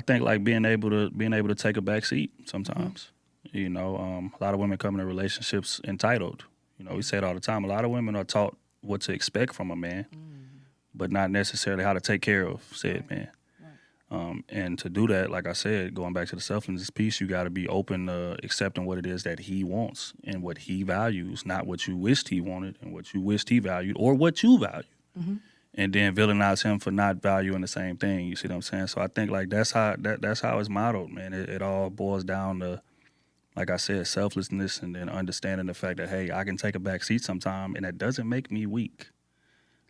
think like being able to take a back seat sometimes. You know, a lot of women come into relationships entitled. You know, we say it all the time. A lot of women are taught what to expect from a man, but not necessarily how to take care of said man. And to do that, like I said, going back to the selflessness piece, you got to be open to accepting what it is that he wants and what he values, not what you wished he wanted and what you wished he valued or what you value. And then villainize him for not valuing the same thing. You see what I'm saying? So I think like that's how it's modeled, man. It all boils down to, like I said, selflessness, and then understanding the fact that, hey, I can take a back seat sometime, and that doesn't make me weak.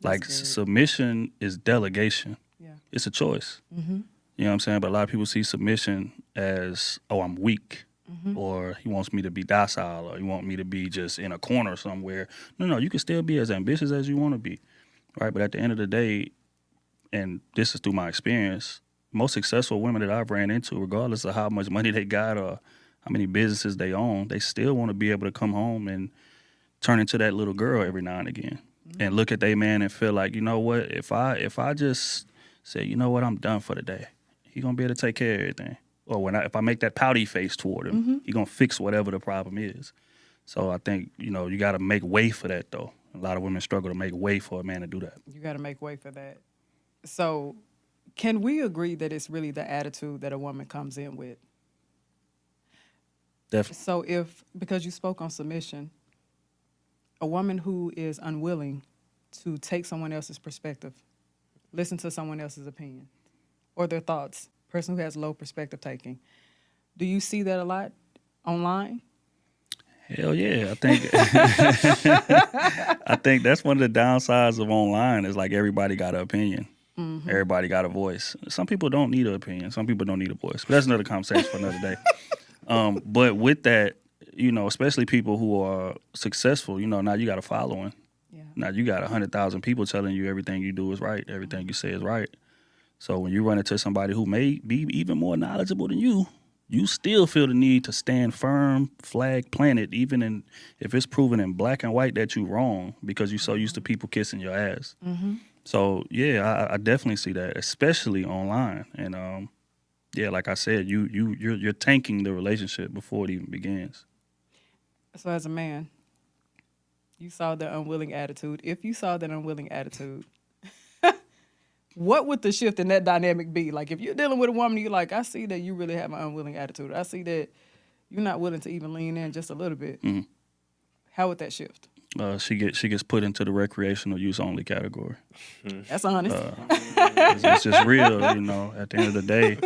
Like submission is delegation. Yeah. It's a choice. You know what I'm saying? But a lot of people see submission as, oh, I'm weak, or he wants me to be docile, or he want me to be just in a corner somewhere. No, you can still be as ambitious as you want to be, right? But at the end of the day, and this is through my experience, most successful women that I've ran into, regardless of how much money they got or how many businesses they own, they still want to be able to come home and turn into that little girl every now and again, and look at their man and feel like, you know what, if I just say, you know what, I'm done for the day, he gonna be able to take care of everything. Or if I make that pouty face toward him, he gonna fix whatever the problem is. So I think, you know, you got to make way for that, though. A lot of women struggle to make way for a man to do that. You got to make way for that. So can we agree that it's really the attitude that a woman comes in with? Definitely. So because you spoke on submission, a woman who is unwilling to take someone else's perspective, listen to someone else's opinion or their thoughts, person who has low perspective taking, do you see that a lot online? Hell yeah, I think I think that's one of the downsides of online is like everybody got an opinion. Everybody got a voice. Some people don't need an opinion. Some people don't need a voice. But that's another conversation for another day. But with that, you know, especially people who are successful, you know, now you got a following. Yeah. Now you got 100,000 people telling you everything you do is right, everything you say is right. So when you run into somebody who may be even more knowledgeable than you still feel the need to stand firm, flag planted, even if it's proven in black and white that you're wrong because you're so used to people kissing your ass. So yeah, I definitely see that, especially online. And yeah, like I said, you're tanking the relationship before it even begins. So as a man, you saw the unwilling attitude. If you saw that unwilling attitude, what would the shift in that dynamic be? Like if you're dealing with a woman, you're like, I see that you really have an unwilling attitude. I see that you're not willing to even lean in just a little bit. How would that shift? She gets put into the recreational use only category. That's honest. It's just real, you know. At the end of the day,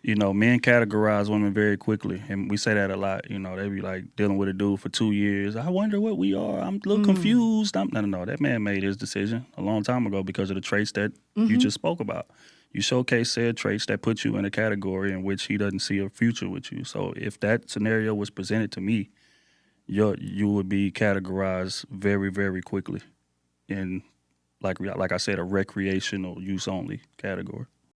you know, men categorize women very quickly, and we say that a lot. You know, they be like dealing with a dude for 2 years. I wonder what we are. I'm a little confused. No. That man made his decision a long time ago because of the traits that you just spoke about. You showcase said traits that put you in a category in which he doesn't see a future with you. So if that scenario was presented to me, you would be categorized very, very quickly in, like I said, a recreational use only category.